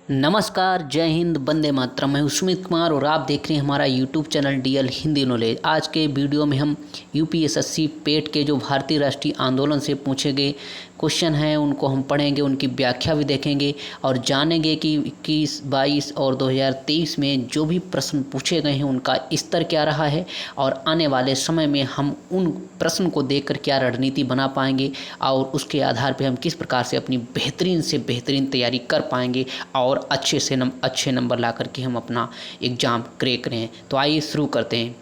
नमस्कार, जय हिंद, वंदे मातरम। मैं हूं सुमित कुमार और आप देख रहे हैं हमारा YouTube channel DL Hindi knowledge. आज के वीडियो में हम यूपीएसएससी पेट के जो भारतीय राष्ट्रीय आंदोलन से पूछे गए क्वेश्चन हैं उनको हम पढ़ेंगे, उनकी व्याख्या भी देखेंगे और जानेंगे कि 21, 22 और 2023 में जो भी प्रश्न पूछे गए हैं उनका स्तर क्या रहा है और आने वाले समय में हम उन प्रश्न को देखकर क्या रणनीति बना पाएंगे और उसके आधार पर हम किस प्रकार से अपनी बेहतरीन से बेहतरीन तैयारी कर पाएंगे और अच्छे नंबर ला करके हम अपना एग्ज़ाम क्रैक करें। तो आइए शुरू करते हैं।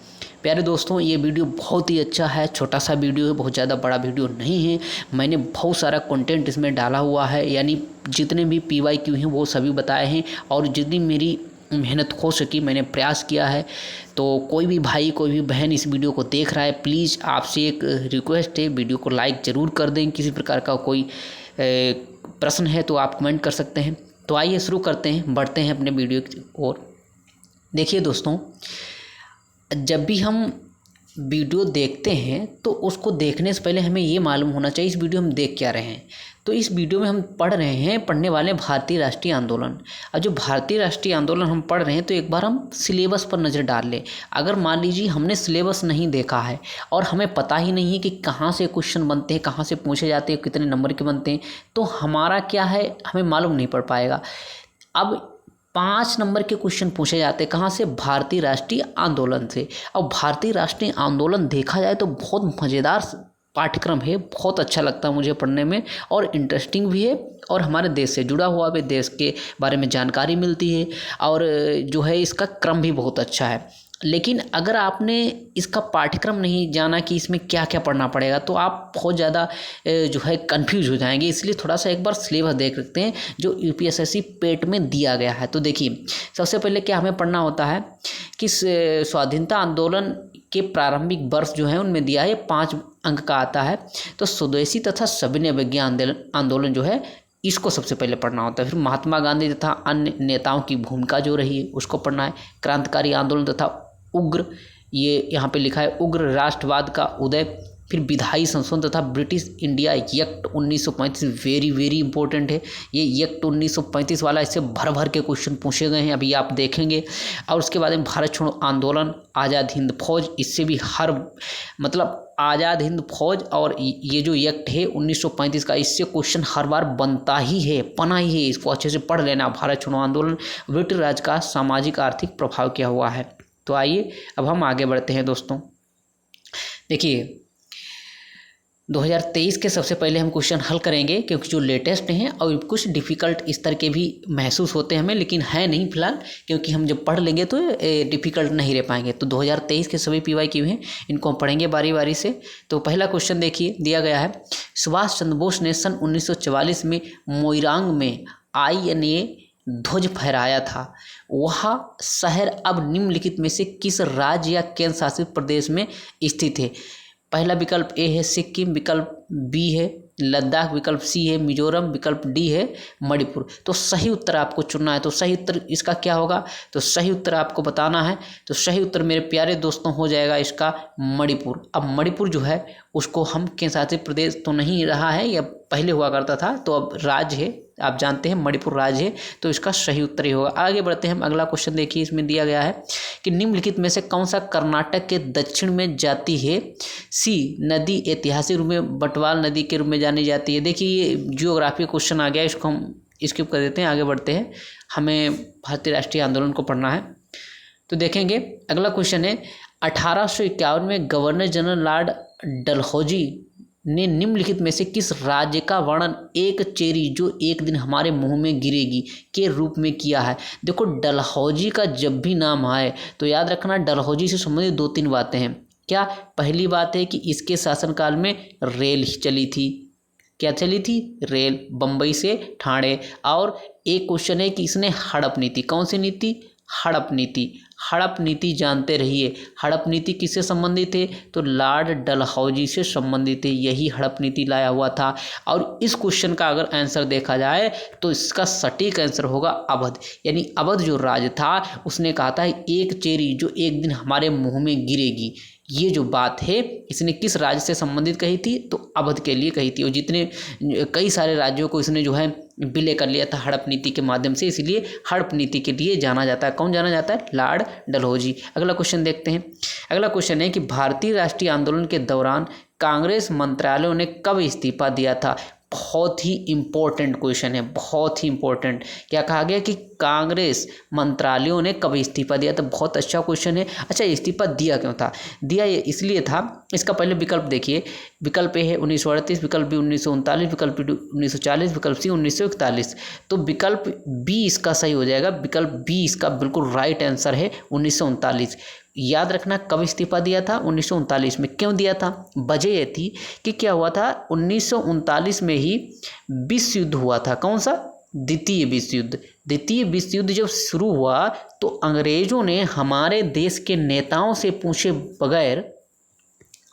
प्यारे दोस्तों, ये वीडियो बहुत ही अच्छा है, छोटा सा वीडियो है, बहुत ज़्यादा बड़ा वीडियो नहीं है। मैंने बहुत सारा कंटेंट इसमें डाला हुआ है, यानी जितने भी PYQ हैं वो सभी बताए हैं और जितनी मेरी मेहनत हो सकी मैंने प्रयास किया है। तो कोई भी भाई कोई भी बहन इस वीडियो को देख रहा है, प्लीज़ आपसे एक रिक्वेस्ट है, वीडियो को लाइक ज़रूर कर दें। किसी प्रकार का कोई प्रश्न है तो आप कमेंट कर सकते हैं। तो आइए शुरू करते हैं, बढ़ते हैं अपने वीडियो की ओर। देखिए दोस्तों, जब भी हम वीडियो देखते हैं तो उसको देखने से पहले हमें ये मालूम होना चाहिए इस वीडियो में हम देख क्या रहे हैं। तो इस वीडियो में हम पढ़ने वाले भारतीय राष्ट्रीय आंदोलन। और जो भारतीय राष्ट्रीय आंदोलन हम पढ़ रहे हैं तो एक बार हम सिलेबस पर नज़र डाल लें। अगर मान लीजिए हमने सिलेबस नहीं देखा है और हमें पता ही नहीं है कि कहाँ से क्वेश्चन बनते हैं, कहाँ से पूछे जाते हैं, कितने नंबर के बनते हैं, तो हमारा क्या है, हमें मालूम नहीं पड़ पाएगा। अब 5 नंबर के क्वेश्चन पूछे जाते हैं कहाँ से, भारतीय राष्ट्रीय आंदोलन से। और भारतीय राष्ट्रीय आंदोलन देखा जाए तो बहुत मज़ेदार पाठ्यक्रम है, बहुत अच्छा लगता है मुझे पढ़ने में और इंटरेस्टिंग भी है और हमारे देश से जुड़ा हुआ भी, देश के बारे में जानकारी मिलती है और जो है इसका क्रम भी बहुत अच्छा है। लेकिन अगर आपने इसका पाठ्यक्रम नहीं जाना कि इसमें क्या क्या पढ़ना पड़ेगा तो आप बहुत ज़्यादा जो है कंफ्यूज हो जाएंगे। इसलिए थोड़ा सा एक बार सिलेबस देख सकते हैं जो यूपीएसएससी पेट में दिया गया है। तो देखिए, सबसे पहले क्या हमें पढ़ना होता है कि स्वाधीनता आंदोलन के प्रारंभिक वर्ष जो है उनमें दिया है 5 अंक का आता है। तो स्वदेशी तथा सविनय विज्ञान आंदोलन जो है इसको सबसे पहले पढ़ना होता है। फिर महात्मा गांधी तथा अन्य नेताओं की भूमिका जो रही है उसको पढ़ना है। क्रांतिकारी आंदोलन तथा उग्र, ये यहाँ पे लिखा है, उग्र राष्ट्रवाद का उदय। फिर विधायी संशोधन तथा British India act 1935, very important है ये एक्ट 1935 वाला, इससे भर के क्वेश्चन पूछे गए हैं, अभी आप देखेंगे। और उसके बाद में भारत छोड़ो आंदोलन, आज़ाद हिंद फौज, इससे भी आज़ाद हिंद फौज और ये जो एक्ट है 1935 का, इससे क्वेश्चन हर बार बनता ही है, पना ही है, इसको अच्छे से पढ़ लेना। भारत छोड़ो आंदोलन, ब्रिटिश राज का सामाजिक आर्थिक प्रभाव क्या हुआ है। तो आइए अब हम आगे बढ़ते हैं दोस्तों। देखिए, 2023 के सबसे पहले हम क्वेश्चन हल करेंगे क्योंकि जो लेटेस्ट हैं और कुछ डिफ़िकल्ट स्तर के भी महसूस होते हैं हमें, लेकिन है नहीं फिलहाल, क्योंकि हम जब पढ़ लेंगे तो डिफ़िकल्ट नहीं रह पाएंगे। तो 2023 के सभी PYQ हैं, इनको हम पढ़ेंगे बारी बारी से। तो पहला क्वेश्चन देखिए, दिया गया है, सुभाष चंद्र बोस ने सन 1944 में मोइरांग में INA ध्वज फहराया था। वह शहर अब निम्नलिखित में से किस राज्य या केंद्र शासित प्रदेश में स्थित है। पहला विकल्प A है सिक्किम, विकल्प B है लद्दाख, विकल्प C है मिजोरम, विकल्प D है मणिपुर। तो सही उत्तर आपको चुनना है। तो सही उत्तर इसका क्या होगा, तो सही उत्तर आपको बताना है। तो सही उत्तर मेरे प्यारे दोस्तों हो जाएगा इसका मणिपुर। अब मणिपुर जो है उसको हम केंद्र शासित प्रदेश तो नहीं रहा है, या पहले हुआ करता था, तो अब राज्य है, आप जानते हैं मणिपुर राज्य है, तो इसका सही उत्तर ही होगा। आगे बढ़ते हैं हम, अगला क्वेश्चन देखिए, इसमें दिया गया है कि निम्नलिखित में से कौन सा कर्नाटक के दक्षिण में जाती है। C नदी ऐतिहासिक रूप में बटवाल नदी के रूप में जानी जाती है। देखिए, ये जियोग्राफी क्वेश्चन आ गया, इसको हम स्किप कर देते हैं, आगे बढ़ते हैं। हमें भारतीय राष्ट्रीय आंदोलन को पढ़ना है। तो देखेंगे अगला क्वेश्चन है, 1851 में गवर्नर जनरल लॉर्ड डलहौजी ने निम्नलिखित में से किस राज्य का वर्णन एक चेरी जो एक दिन हमारे मुंह में गिरेगी के रूप में किया है। देखो, डलहौजी का जब भी नाम आए तो याद रखना डलहौजी से संबंधित 2-3 बातें हैं। क्या, पहली बात है कि इसके शासनकाल में रेल चली थी। क्या चली थी, रेल, बम्बई से ठाणे। और एक क्वेश्चन है कि इसने हड़प नीति, कौन सी नीति, हड़प नीति। हड़प नीति जानते रहिए, हड़प नीति किससे संबंधित है, तो लॉर्ड डलहौजी से संबंधित है, यही हड़प नीति लाया हुआ था। और इस क्वेश्चन का अगर आंसर देखा जाए तो इसका सटीक आंसर होगा अवध। यानी अवध जो राज्य था उसने कहा था एक चेरी जो एक दिन हमारे मुंह में गिरेगी, ये जो बात है इसने किस राज्य से संबंधित कही थी, तो अवध के लिए कही थी। और जितने कई सारे राज्यों को इसने जो है विलय कर लिया था हड़प नीति के माध्यम से, इसलिए हड़प नीति के लिए जाना जाता है। कौन जाना जाता है? लॉर्ड डलहौजी। अगला क्वेश्चन देखते हैं। अगला क्वेश्चन है कि भारतीय राष्ट्रीय आंदोलन के दौरान कांग्रेस मंत्रालयों ने कब इस्तीफा दिया था? बहुत ही इंपॉर्टेंट क्वेश्चन है, बहुत ही इंपॉर्टेंट। क्या कहा गया कि कांग्रेस मंत्रालयों ने कब इस्तीफा दिया था? बहुत अच्छा क्वेश्चन है। अच्छा, इस्तीफा दिया क्यों था? दिया ये इसलिए था, इसका पहले विकल्प देखिए। विकल्प ए है 1938, विकल्प बी 1939, विकल्प बी 1940, विकल्प सी 1941। तो विकल्प बी इसका सही हो जाएगा। विकल्प बी इसका बिल्कुल राइट आंसर है, 1939। याद रखना कब इस्तीफा दिया था? 1939 में। क्यों दिया था? वजह ये थी कि क्या हुआ था, 1939 में ही विश्व युद्ध हुआ था। कौन सा? द्वितीय विश्व युद्ध। द्वितीय विश्व युद्ध जब शुरू हुआ तो अंग्रेजों ने हमारे देश के नेताओं से पूछे बगैर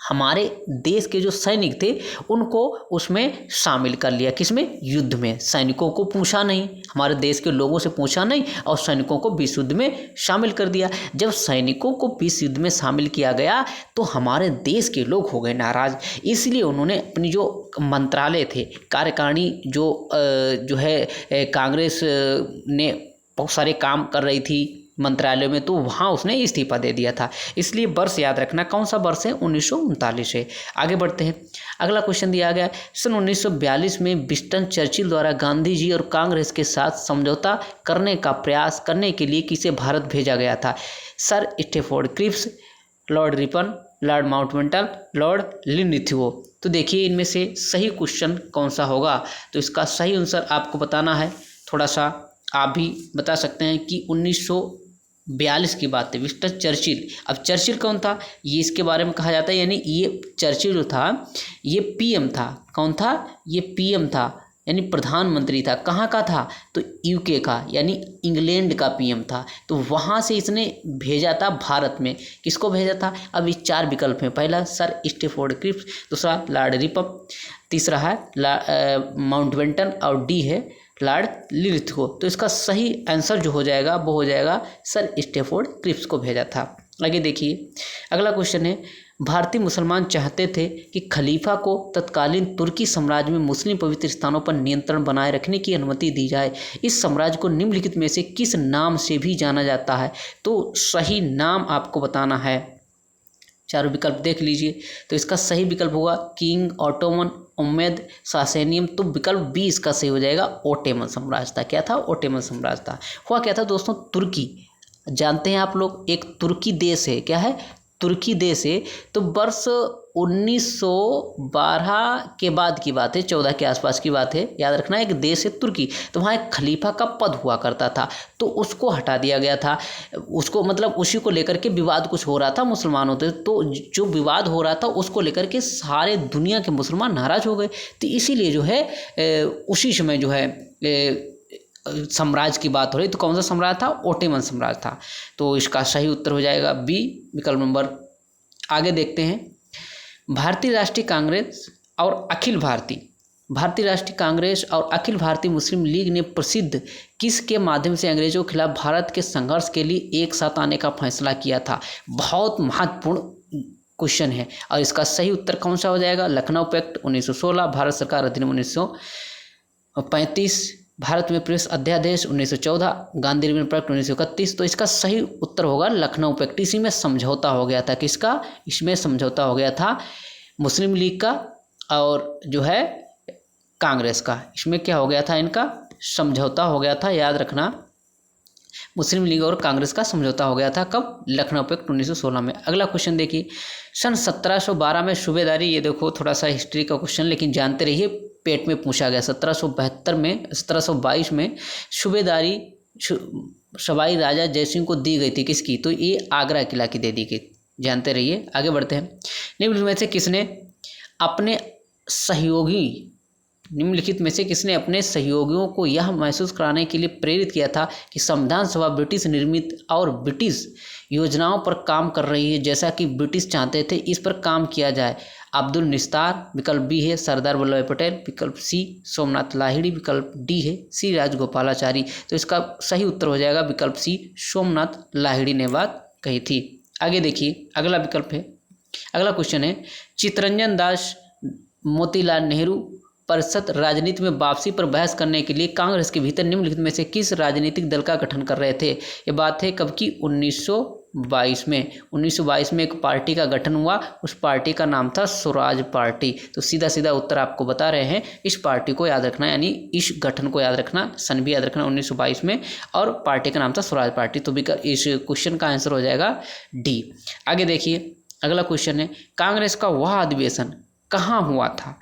हमारे देश के जो सैनिक थे उनको उसमें शामिल कर लिया। किसमें? युद्ध में। सैनिकों को पूछा नहीं, हमारे देश के लोगों से पूछा नहीं, और सैनिकों को विश्व युद्ध में शामिल कर दिया। जब सैनिकों को विश्व युद्ध में शामिल किया गया तो हमारे देश के लोग हो गए नाराज। इसलिए उन्होंने अपनी जो मंत्रालय थे, कार्यकारिणी जो है कांग्रेस ने बहुत सारे काम कर रही थी मंत्रालय में, तो वहाँ उसने इस्तीफा दे दिया था। इसलिए वर्ष याद रखना, कौन सा वर्ष है? 1939 है। आगे बढ़ते हैं। अगला क्वेश्चन दिया गया, सन 1942 में विंस्टन चर्चिल द्वारा गांधी जी और कांग्रेस के साथ समझौता करने का प्रयास करने के लिए किसे भारत भेजा गया था? Sir Stafford Cripps, Lord Ripon, Lord Mountbatten, Lord Linlithgow. तो देखिए इनमें से सही क्वेश्चन कौन सा होगा? तो इसका सही आंसर आपको बताना है। थोड़ा सा आप भी बता सकते हैं कि 1942 की बात है, विंस्टन चर्चिल। अब चर्चिल कौन था ये इसके बारे में कहा जाता है, यानी ये चर्चिल जो था ये पीएम था। कौन था? ये पीएम था, यानी प्रधानमंत्री था। कहाँ का था? तो यूके का, यानी इंग्लैंड का पीएम था। तो वहाँ से इसने भेजा था भारत में। किसको भेजा था? अब ये 4 विकल्प हैं। पहला सर स्टैफोर्ड क्रिप्स, दूसरा लॉर्ड रिपन, तीसरा है माउंटबेटन, और डी है लॉर्ड लिनलिथगो। तो इसका सही आंसर जो हो जाएगा वो हो जाएगा सर स्टैफोर्ड क्रिप्स को भेजा था। आगे देखिए। अगला क्वेश्चन है, भारतीय मुसलमान चाहते थे कि खलीफा को तत्कालीन तुर्की साम्राज्य में मुस्लिम पवित्र स्थानों पर नियंत्रण बनाए रखने की अनुमति दी जाए। इस साम्राज्य को निम्नलिखित में से किस नाम से भी जाना जाता है? तो सही नाम आपको बताना है। चारों विकल्प देख लीजिए। तो इसका सही विकल्प होगा किंग, ऑटोमन, उम्मेद, सासेनियम। तो विकल्प बी इसका सही हो जाएगा, ओटोमन साम्राज्य था। क्या था? ओटोमन साम्राज्य था। हुआ क्या था दोस्तों? तुर्की, जानते हैं आप लोग, एक तुर्की देश है। क्या है? तुर्की देश है। तो वर्ष 1912 के बाद की बात है, 14 के आसपास की बात है। याद रखना, एक देश है तुर्की। तो वहाँ एक खलीफा का पद हुआ करता था, तो उसको हटा दिया गया था। उसको मतलब उसी को लेकर के विवाद कुछ हो रहा था मुसलमानों से। तो जो विवाद हो रहा था उसको लेकर के सारे दुनिया के मुसलमान नाराज हो गए। तो इसीलिए जो है उसी समय जो है साम्राज्य की बात हो रही। तो कौन सा साम्राज्य था? ओटोमन साम्राज्य था। तो इसका सही उत्तर हो जाएगा बी, विकल्प नंबर। आगे देखते हैं। भारतीय राष्ट्रीय कांग्रेस और अखिल भारतीय मुस्लिम लीग ने प्रसिद्ध किसके माध्यम से अंग्रेजों के खिलाफ भारत के संघर्ष के लिए एक साथ आने का फैसला किया था? बहुत महत्वपूर्ण क्वेश्चन है। और इसका सही उत्तर कौन सा हो जाएगा? लखनऊ पैक्ट 1916, भारत सरकार अधिनियम 1935, भारत में प्रेस अध्यादेश 1914, गांधी रिबन पैक्ट 1931। तो इसका सही उत्तर होगा लखनऊ पैक्ट। इसी में समझौता हो गया था। किसका? इसमें समझौता हो गया था मुस्लिम लीग का और जो है कांग्रेस का। इसमें क्या हो गया था? इनका समझौता हो गया था। याद रखना, मुस्लिम लीग और कांग्रेस का समझौता हो गया था। कब? लखनऊ पैक्ट 1916 में। अगला क्वेश्चन देखिए। सन 1712 में सूबेदारी, ये देखो थोड़ा सा हिस्ट्री का क्वेश्चन, लेकिन जानते रहिए पेट में पूछा गया। 1722 में सूबेदारी सवाई राजा जयसिंह को दी गई थी। किसकी? तो ये आगरा किला की दे दी गई। जानते रहिए। आगे बढ़ते हैं। निम्नलिखित में से किसने अपने सहयोगियों को यह महसूस कराने के लिए प्रेरित किया था कि संविधान सभा ब्रिटिश निर्मित और ब्रिटिश योजनाओं पर काम कर रही है जैसा कि ब्रिटिश चाहते थे, इस पर काम किया जाए? अब्दुल निस्तार, विकल्प बी है सरदार वल्लभ भाई पटेल, विकल्प सी सोमनाथ लाहिड़ी, विकल्प डी है सी राजगोपालाचारी। तो इसका सही उत्तर हो जाएगा विकल्प सी, सोमनाथ लाहिड़ी ने बात कही थी। आगे देखिए। अगला विकल्प है अगला क्वेश्चन है, चित्तरंजन दास मोतीलाल नेहरू परिषद राजनीति में वापसी पर बहस करने के लिए कांग्रेस के भीतर निम्नलिखित में से किस राजनीतिक दल का गठन कर रहे थे। ये बात है कब की, 1922 में। 1922 में एक पार्टी का गठन हुआ, उस पार्टी का नाम था स्वराज पार्टी। तो सीधा सीधा उत्तर आपको बता रहे हैं, इस पार्टी को याद रखना, यानी इस गठन को याद रखना, सन भी याद रखना 1922 में, और पार्टी का नाम था स्वराज पार्टी। तो इस क्वेश्चन का आंसर हो जाएगा डी। आगे देखिए अगला क्वेश्चन है, कांग्रेस का वह अधिवेशन कहाँ हुआ था।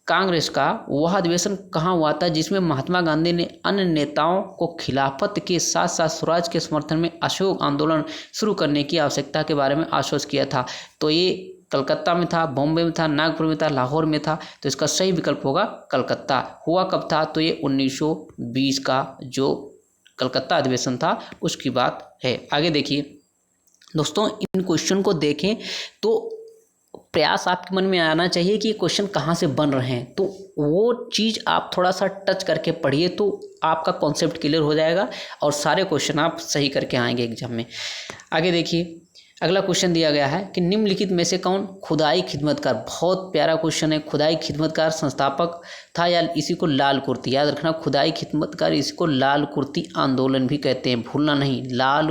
कांग्रेस का वह अधिवेशन कहाँ हुआ था जिसमें महात्मा गांधी ने अन्य नेताओं को खिलाफत के साथ साथ स्वराज के समर्थन में असहयोग आंदोलन शुरू करने की आवश्यकता के बारे में आश्वस्त किया था। तो ये कलकत्ता में था, बॉम्बे में था, नागपुर में था, लाहौर में था। तो इसका सही विकल्प होगा कलकत्ता। हुआ कब था, तो ये 1920 का जो कलकत्ता अधिवेशन था उसकी बात है। आगे देखिए दोस्तों, इन क्वेश्चन को देखें तो प्रयास आपके मन में आना चाहिए कि ये क्वेश्चन कहाँ से बन रहे हैं, तो वो चीज़ आप थोड़ा सा टच करके पढ़िए तो आपका कॉन्सेप्ट क्लियर हो जाएगा और सारे क्वेश्चन आप सही करके आएंगे एग्जाम में। आगे देखिए अगला क्वेश्चन दिया गया है कि निम्नलिखित में से कौन खुदाई खिदमतकार, बहुत प्यारा क्वेश्चन है, खुदाई खिदमतकार संस्थापक था या इसी को लाल कुर्ती, याद रखना खुदाई खिदमतकार इसी को लाल कुर्ती आंदोलन भी कहते हैं, भूलना नहीं, लाल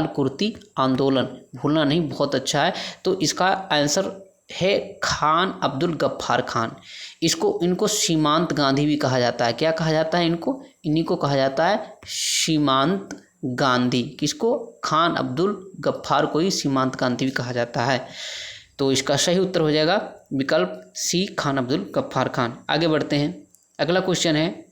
कुर्ती आंदोलन भूलना नहीं, बहुत अच्छा है। तो इसका आंसर है खान अब्दुल गफ्फार खान। इनको सीमांत गांधी भी कहा जाता है। क्या कहा जाता है इन्हीं को कहा जाता है सीमांत गांधी। किसको, खान अब्दुल गफ्फार को ही सीमांत गांधी भी कहा जाता है। तो इसका सही उत्तर हो जाएगा विकल्प सी, खान अब्दुल गफ्फार खान। आगे बढ़ते हैं, अगला क्वेश्चन है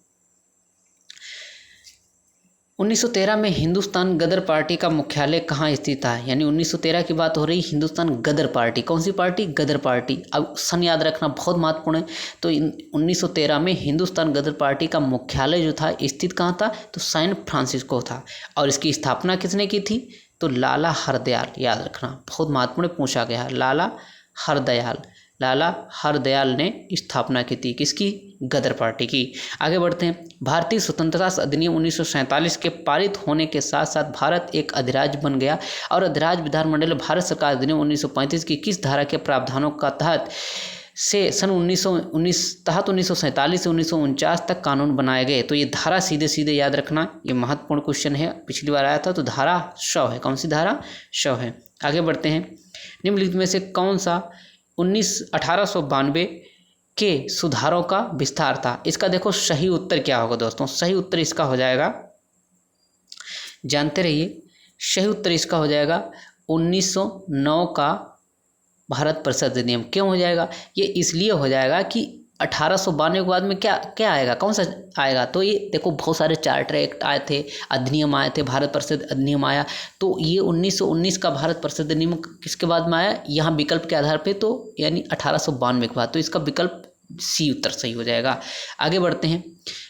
1913 में हिंदुस्तान गदर पार्टी का मुख्यालय कहाँ स्थित था। यानी 1913 की बात हो रही, हिंदुस्तान गदर पार्टी, कौन सी पार्टी, गदर पार्टी। अब सन याद रखना बहुत महत्वपूर्ण है। तो 1913 में हिंदुस्तान गदर पार्टी का मुख्यालय जो था स्थित कहाँ था, तो सैन फ्रांसिस्को था। और इसकी स्थापना किसने की थी, तो लाला हरदयाल, याद रखना बहुत महत्वपूर्ण पूछा गया है, लाला हरदयाल ने स्थापना की थी, किसकी, गदर पार्टी की। आगे बढ़ते हैं, भारतीय स्वतंत्रता अधिनियम 1947 के पारित होने के साथ साथ भारत एक अधिराज्य बन गया और अधिराज्य विधानमंडल भारत सरकार अधिनियम 1935 की किस धारा के प्रावधानों का तहत से सन 1947 से 1949 तक कानून बनाए गए। तो ये धारा सीधे सीधे याद रखना, ये महत्वपूर्ण क्वेश्चन है, पिछली बार आया था। तो धारा 100 है, कौन सी धारा, 100 है। आगे बढ़ते हैं, निम्नलिखित में से कौन सा 1892 के सुधारों का विस्तार था। इसका देखो सही उत्तर क्या होगा दोस्तों, सही उत्तर इसका हो जाएगा, जानते रहिए, सही उत्तर इसका हो जाएगा 1909 का भारत परिषद अधिनियम। क्यों हो जाएगा, ये इसलिए हो जाएगा कि 1892 के बाद में क्या आएगा, कौन सा आएगा, तो ये देखो बहुत सारे चार्टर एक्ट आए थे, अधिनियम आए थे, भारत परिषद अधिनियम आया। तो ये 1919 का भारत परिषद अधिनियम किसके बाद में आया, यहाँ विकल्प के आधार पे, तो यानी 1892 के बाद। तो इसका विकल्प सी उत्तर सही हो जाएगा। आगे बढ़ते हैं,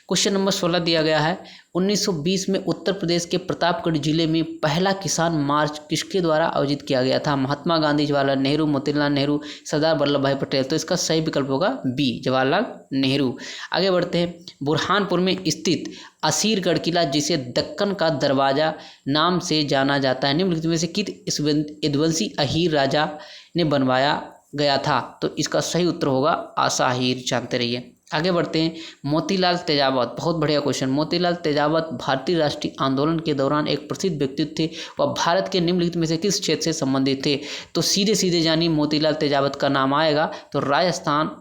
क्वेश्चन नंबर 16 दिया गया है, 1920 में उत्तर प्रदेश के प्रतापगढ़ जिले में पहला किसान मार्च किसके द्वारा आयोजित किया गया था। महात्मा गांधी, जवाहरलाल नेहरू, मोतीलाल नेहरू, सरदार वल्लभ भाई पटेल। तो इसका सही विकल्प होगा बी, जवाहरलाल नेहरू। आगे बढ़ते हैं, बुरहानपुर में स्थित असीरगढ़ किला जिसे दक्कन का दरवाजा नाम से जाना जाता है, निम्नलिखित में से किस यदुवंशी अहीर राजा ने बनवाया गया था। तो इसका सही उत्तर होगा आशा अहीर, जानते रहिए। आगे बढ़ते हैं, मोतीलाल तेजावत, बहुत बढ़िया क्वेश्चन। मोतीलाल तेजावत भारतीय राष्ट्रीय आंदोलन के दौरान एक प्रसिद्ध व्यक्तित्व थे। वह भारत के निम्नलिखित में से किस क्षेत्र से संबंधित थे। तो सीधे सीधे जानी मोतीलाल तेजावत का नाम आएगा, तो राजस्थान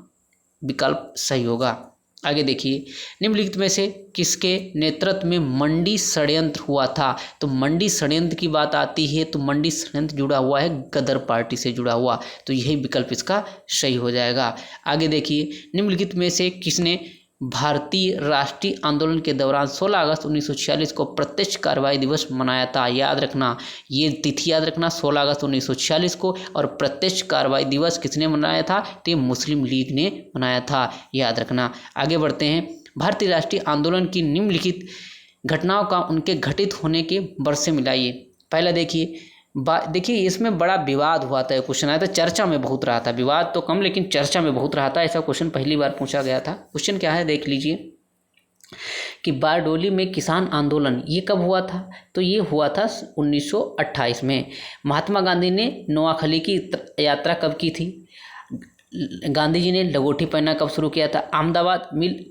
विकल्प सही होगा। आगे देखिए, निम्नलिखित में से किसके नेतृत्व में मंडी षड्यंत्र हुआ था। तो मंडी षड्यंत्र की बात आती है तो मंडी षड्यंत्र जुड़ा हुआ है गदर पार्टी से जुड़ा हुआ, तो यही विकल्प इसका सही हो जाएगा। आगे देखिए, निम्नलिखित में से किसने भारतीय राष्ट्रीय आंदोलन के दौरान 16 अगस्त 1946 को प्रत्यक्ष कार्रवाई दिवस मनाया था। याद रखना, ये तिथि याद रखना, 16 अगस्त 1946 को। और प्रत्यक्ष कार्रवाई दिवस किसने मनाया था, तो ये मुस्लिम लीग ने मनाया था, याद रखना। आगे बढ़ते हैं, भारतीय राष्ट्रीय आंदोलन की निम्नलिखित घटनाओं का उनके घटित होने के वर्ष से मिलाइए। पहला देखिए इसमें बड़ा विवाद हुआ था, क्वेश्चन आया था, चर्चा में बहुत रहा था, विवाद तो कम लेकिन चर्चा में बहुत रहा था। ऐसा क्वेश्चन पहली बार पूछा गया था। क्वेश्चन क्या है देख लीजिए, कि बारडोली में किसान आंदोलन ये कब हुआ था, तो ये हुआ था 1928 में। महात्मा गांधी ने नोआखली की यात्रा कब की थी, गांधी जी ने लंगोटी पहनना कब शुरू किया था, अहमदाबाद मिल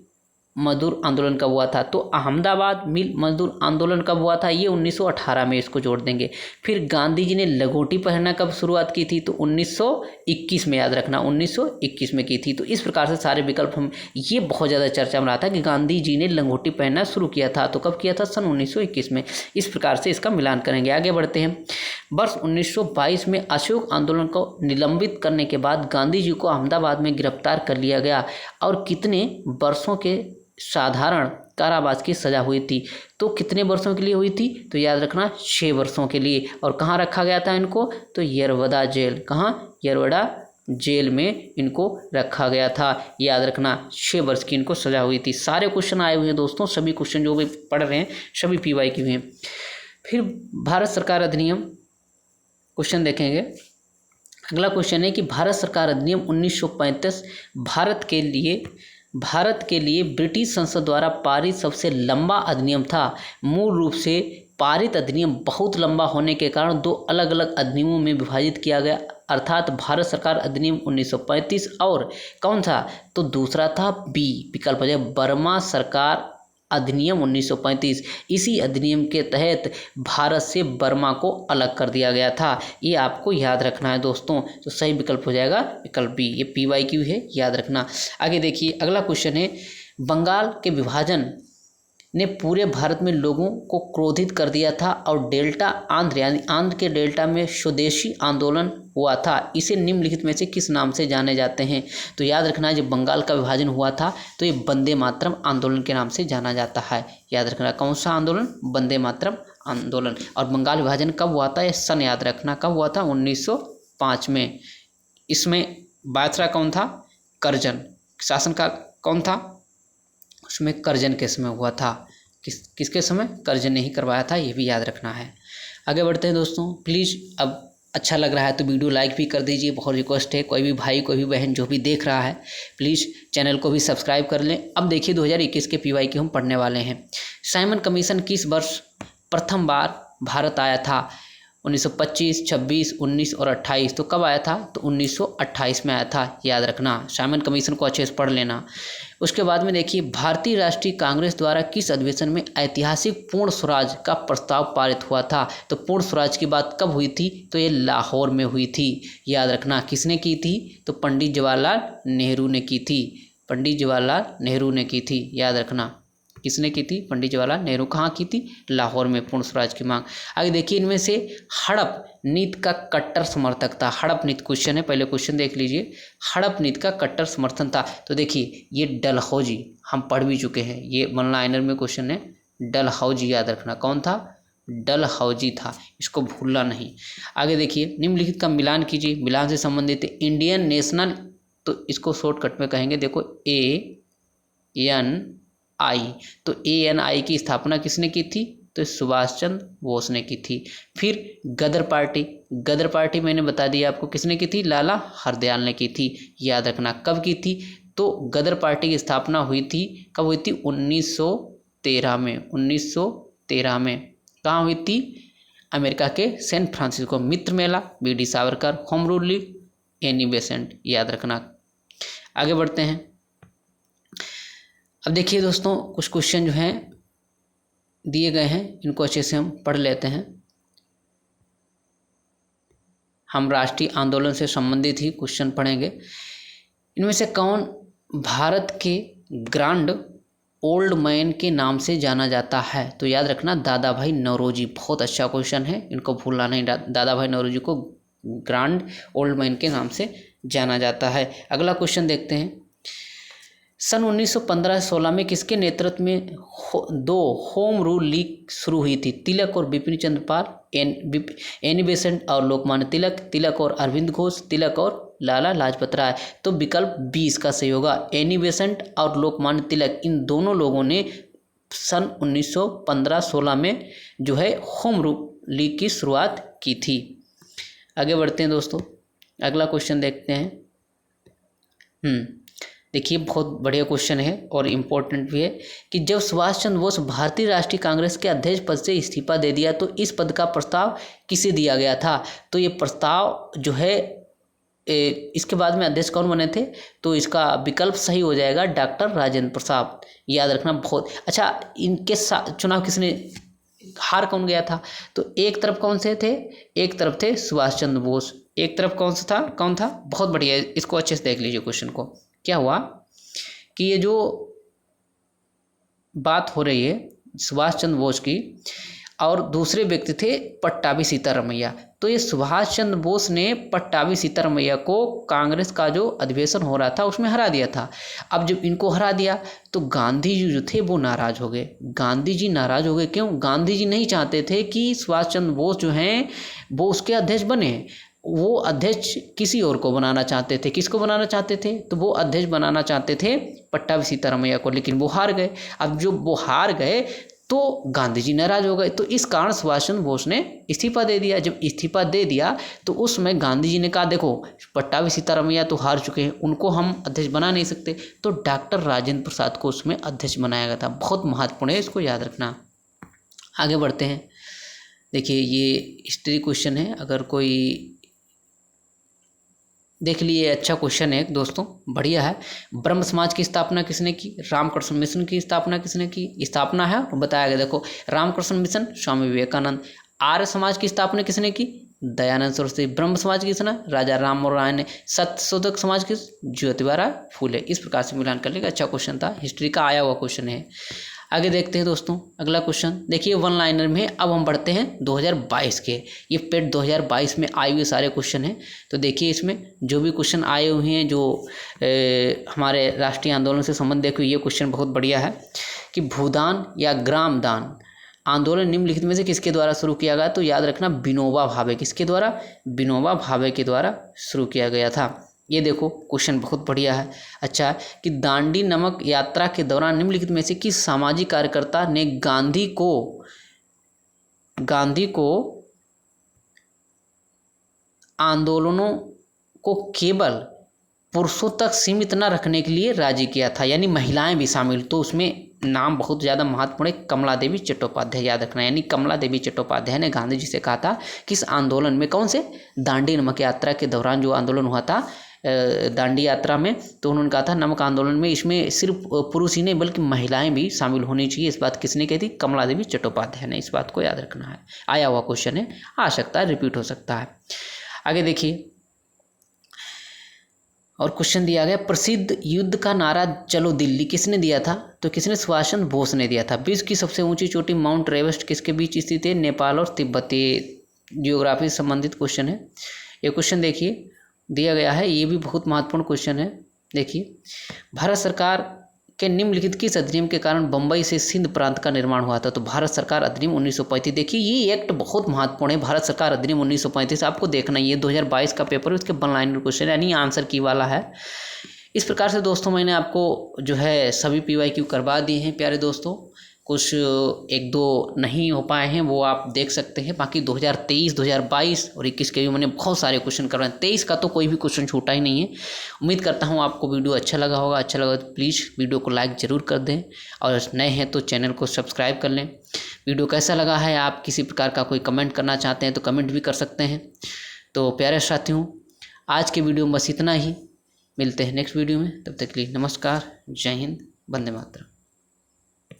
मजदूर आंदोलन कब हुआ था, तो अहमदाबाद मिल मजदूर आंदोलन कब हुआ था, ये 1918 में, इसको जोड़ देंगे। फिर गांधी जी ने लंगोटी पहनना कब शुरुआत की थी, तो 1921 में, याद रखना 1921 में की थी। तो इस प्रकार से सारे विकल्प हम, ये बहुत ज़्यादा चर्चा में रहा था कि गांधी जी ने लंगोटी पहनना शुरू किया था, तो कब किया था, सन 1921 में। इस प्रकार से इसका मिलान करेंगे। आगे बढ़ते हैं। वर्ष 1922 में अशोक आंदोलन को निलंबित करने के बाद गांधी जी को अहमदाबाद में गिरफ्तार कर लिया गया और कितने वर्षों के साधारण कारावास की सजा हुई थी, तो कितने वर्षों के लिए हुई थी, तो याद रखना 6 वर्षों के लिए। और कहाँ रखा गया था इनको, तो यरवदा जेल, कहाँ, यरवदा जेल में इनको रखा गया था। याद रखना 6 वर्ष की इनको सजा हुई थी। सारे क्वेश्चन आए हुए हैं दोस्तों, सभी क्वेश्चन जो भी पढ़ रहे हैं सभी PY के हुए हैं। फिर भारत सरकार अधिनियम क्वेश्चन देखेंगे। अगला क्वेश्चन है कि भारत सरकार अधिनियम 1935 भारत के लिए ब्रिटिश संसद द्वारा पारित सबसे लंबा अधिनियम था। मूल रूप से पारित अधिनियम बहुत लंबा होने के कारण 2 अलग अलग अधिनियमों में विभाजित किया गया, अर्थात भारत सरकार अधिनियम 1935 और कौन था, तो दूसरा था बी, विकल्प है बर्मा सरकार अधिनियम 1935। इसी अधिनियम के तहत भारत से बर्मा को अलग कर दिया गया था। ये आपको याद रखना है दोस्तों। तो सही विकल्प हो जाएगा विकल्प बी। ये PYQ है, याद रखना। आगे देखिए, अगला क्वेश्चन है, बंगाल के विभाजन ने पूरे भारत में लोगों को क्रोधित कर दिया था और डेल्टा आंध्र यानी आंध्र के डेल्टा में स्वदेशी आंदोलन हुआ था। इसे निम्नलिखित में से किस नाम से जाने जाते हैं, तो याद रखना है जब बंगाल का विभाजन हुआ था तो ये वंदे मातरम आंदोलन के नाम से जाना जाता है। याद रखना कौन सा आंदोलन, वंदे मातरम आंदोलन। और बंगाल विभाजन कब हुआ था, ये सन याद रखना कब हुआ था, 1905 में। इसमें बादशाह कौन था, कर्जन। शासनकाल कौन था, उसमें कर्जन के समय हुआ था। किसके समय, कर्जन ने ही करवाया था, ये भी याद रखना है। आगे बढ़ते हैं दोस्तों। प्लीज़ अब अच्छा लग रहा है तो वीडियो लाइक भी कर दीजिए, बहुत रिक्वेस्ट है। कोई भी भाई कोई भी बहन जो भी देख रहा है प्लीज़ चैनल को भी सब्सक्राइब कर लें। अब देखिए 2021 के PYQ हम पढ़ने वाले हैं। साइमन कमीशन किस वर्ष प्रथम बार भारत आया था, 1925, 26, 19 और 28। तो कब आया था, तो 1928 में आया था। याद रखना, साइमन कमीशन को अच्छे से पढ़ लेना। उसके बाद में देखिए, भारतीय राष्ट्रीय कांग्रेस द्वारा किस अधिवेशन में ऐतिहासिक पूर्ण स्वराज का प्रस्ताव पारित हुआ था, तो पूर्ण स्वराज की बात कब हुई थी, तो ये लाहौर में हुई थी। याद रखना किसने की थी, तो पंडित जवाहरलाल नेहरू ने की थी। पंडित जवाहरलाल नेहरू ने की थी। याद रखना किसने की थी, पंडित जवाहरलाल नेहरू। कहाँ की थी, लाहौर में पूर्ण स्वराज की मांग। आगे देखिए, इनमें से हड़प नीति का कट्टर समर्थक था। हड़प नीति क्वेश्चन है, पहले क्वेश्चन देख लीजिए। हड़प नीति का कट्टर समर्थन था, तो देखिए ये डलहौजी हम पढ़ भी चुके हैं, ये वन लाइनर में क्वेश्चन है। डलहौजी याद रखना कौन था, डलहौजी था, इसको भूलना नहीं। आगे देखिए, निम्नलिखित का मिलान कीजिए। मिलान से संबंधित इंडियन नेशनल, तो इसको शॉर्टकट में कहेंगे, देखो ANI। तो ANI की स्थापना किसने की थी, तो सुभाष चंद्र बोस ने की थी। फिर गदर पार्टी मैंने बता दिया आपको किसने की थी, लाला हरदयाल ने की थी। याद रखना कब की थी, तो गदर पार्टी की स्थापना हुई थी, कब हुई थी, 1913 में। 1913 में कहाँ हुई थी, अमेरिका के सैन फ्रांसिस्को। मित्र मेला, BD Savarkar. Home rule league, Annie Besant. याद रखना। आगे बढ़ते हैं। अब देखिए दोस्तों, कुछ क्वेश्चन जो हैं दिए गए हैं, इनको अच्छे से हम पढ़ लेते हैं। हम राष्ट्रीय आंदोलन से संबंधित ही क्वेश्चन पढ़ेंगे। इनमें से कौन भारत के ग्रांड ओल्ड मैन के नाम से जाना जाता है, तो याद रखना दादा भाई नौरोजी। बहुत अच्छा क्वेश्चन है, इनको भूलना नहीं। दादा भाई नौरोजी को ग्रांड ओल्ड मैन के नाम से जाना जाता है। अगला क्वेश्चन देखते हैं। सन 1915-16 में किसके नेतृत्व में 2 होम रूल लीग शुरू हुई थी, तिलक और बिपिन चंद्र पाल, एनी बेसेंट और लोकमान्य तिलक, तिलक और अरविंद घोष, तिलक और लाला लाजपत राय। तो विकल्प 20 का सही होगा। एनी बेसेंट और लोकमान्य तिलक, इन दोनों लोगों ने सन 1915-16 में जो है होम रूल लीग की शुरुआत की थी। आगे बढ़ते हैं दोस्तों, अगला क्वेश्चन देखते हैं। देखिए बहुत बढ़िया क्वेश्चन है और इम्पोर्टेंट भी है कि जब सुभाष चंद्र बोस भारतीय राष्ट्रीय कांग्रेस के अध्यक्ष पद से इस्तीफा दे दिया तो इस पद का प्रस्ताव किसे दिया गया था। तो ये प्रस्ताव जो है इसके बाद में अध्यक्ष कौन बने थे, तो इसका विकल्प सही हो जाएगा डॉक्टर राजेंद्र प्रसाद। याद रखना बहुत अच्छा। इनके चुनाव किसने हार कौन गया था, तो एक तरफ कौन से थे, एक तरफ थे सुभाष चंद्र बोस, एक तरफ कौन था। बहुत बढ़िया, इसको अच्छे से देख लीजिए क्वेश्चन को। क्या हुआ कि ये जो बात हो रही है सुभाष चंद्र बोस की और दूसरे व्यक्ति थे पट्टाभी सीतारमैया। तो ये सुभाष चंद्र बोस ने पट्टाभी सीतारमैया को कांग्रेस का जो अधिवेशन हो रहा था उसमें हरा दिया था। अब जब इनको हरा दिया तो गांधी जी जो थे वो नाराज हो गए। गांधी जी नाराज हो गए क्यों, गांधी जी नहीं चाहते थे कि सुभाष चंद्र बोस जो हैं वो उसके अध्यक्ष बने। वो अध्यक्ष किसी और को बनाना चाहते थे। किसको बनाना चाहते थे, तो वो अध्यक्ष बनाना चाहते थे पट्टाभी सीतारमैया को, लेकिन वो हार गए। अब जब वो हार गए तो गांधी जी नाराज हो गए, तो इस कारण सुभाष चंद्र बोस ने इस्तीफा दे दिया। जब इस्तीफा दे दिया तो उस समय गांधी जी ने कहा देखो पट्टाभी सीतारमैया तो हार चुके हैं, उनको हम अध्यक्ष बना नहीं सकते, तो डॉक्टर राजेंद्र प्रसाद को उसमें अध्यक्ष बनाया गया था। बहुत महत्वपूर्ण है, इसको याद रखना। आगे बढ़ते हैं। देखिए ये हिस्ट्री क्वेश्चन है, अगर कोई देख लिए, अच्छा क्वेश्चन है दोस्तों, बढ़िया है। ब्रह्म समाज की स्थापना किसने की, रामकृष्ण मिशन की स्थापना किसने की, स्थापना है बताया गया। देखो रामकृष्ण मिशन स्वामी विवेकानंद। आर्य समाज की स्थापना किसने की, दयानंद सरस्वती। ब्रह्म समाज की किसने, राजा राम मोहन राय ने। सत्यशोधक समाज की ज्योतिबा राय फूले। इस प्रकार से मिलान कर लेगा, अच्छा क्वेश्चन था, हिस्ट्री का आया हुआ क्वेश्चन है। आगे देखते हैं दोस्तों अगला क्वेश्चन। देखिए वन लाइनर में अब हम बढ़ते हैं 2022 के। ये पेट 2022 में आए हुए सारे क्वेश्चन हैं। तो देखिए इसमें जो भी क्वेश्चन आए हुए हैं जो हमारे राष्ट्रीय आंदोलन से संबंधित, देखो ये क्वेश्चन बहुत बढ़िया है कि भूदान या ग्राम दान आंदोलन निम्नलिखित में से किसके द्वारा शुरू किया गया। तो याद रखना विनोबा भावे। किसके द्वारा, विनोबा भावे के द्वारा शुरू किया गया था। ये देखो क्वेश्चन बहुत बढ़िया है, अच्छा है कि दांडी नमक यात्रा के दौरान निम्नलिखित में से किस सामाजिक कार्यकर्ता ने गांधी को आंदोलनों को केवल पुरुषों तक सीमित न रखने के लिए राजी किया था, यानी महिलाएं भी शामिल। तो उसमें नाम बहुत ज़्यादा महत्वपूर्ण है, कमला देवी चट्टोपाध्याय। याद रखना, यानी कमला देवी चट्टोपाध्याय ने गांधी जी से कहा था किस आंदोलन में, कौन से, दांडी नमक यात्रा के दौरान जो आंदोलन हुआ था दांडी यात्रा में, तो उन्होंने कहा था नमक आंदोलन में इसमें सिर्फ पुरुष ही नहीं बल्कि महिलाएं भी शामिल होनी चाहिए। इस बात किसने कही थी, कमला देवी चट्टोपाध्याय ने। इस बात को याद रखना है, आया हुआ क्वेश्चन है, आ सकता है, रिपीट हो सकता है। आगे देखिए और क्वेश्चन दिया गया, प्रसिद्ध युद्ध का नारा चलो दिल्ली किसने दिया था। तो किसने, सुभाष चंद्र बोस ने दिया था। विश्व की सबसे ऊंची चोटी माउंट एवरेस्ट किसके बीच स्थित है, नेपाल और तिब्बत। जियोग्राफी से संबंधित क्वेश्चन है। ये क्वेश्चन देखिए दिया गया है, ये भी बहुत महत्वपूर्ण क्वेश्चन है। देखिए भारत सरकार के निम्नलिखित किस अधिनियम के कारण बम्बई से सिंध प्रांत का निर्माण हुआ था। तो भारत सरकार अधिनियम 1935। देखिए ये एक्ट बहुत महत्वपूर्ण है, भारत सरकार अधिनियम 1935 आपको देखना ही है। 2022 का पेपर है, उसके वन लाइनर क्वेश्चन यानी आंसर की वाला है। इस प्रकार से दोस्तों मैंने आपको जो है सभी PYQ करवा दिए हैं प्यारे दोस्तों। कुछ एक दो नहीं हो पाए हैं वो आप देख सकते हैं, बाकी 2023, 2022 और 21 के भी मैंने बहुत सारे क्वेश्चन करवाए। 23 का तो कोई भी क्वेश्चन छूटा ही नहीं है। उम्मीद करता हूँ आपको वीडियो अच्छा लगा होगा। अच्छा लगा तो प्लीज़ वीडियो को लाइक ज़रूर कर दें और नए हैं तो चैनल को सब्सक्राइब कर लें। वीडियो कैसा लगा है, आप किसी प्रकार का कोई कमेंट करना चाहते हैं तो कमेंट भी कर सकते हैं। तो प्यारे साथियों आज के वीडियो में बस इतना ही, मिलते हैं नेक्स्ट वीडियो में, तब तक के लिए नमस्कार, जय हिंद, वंदे मातरम।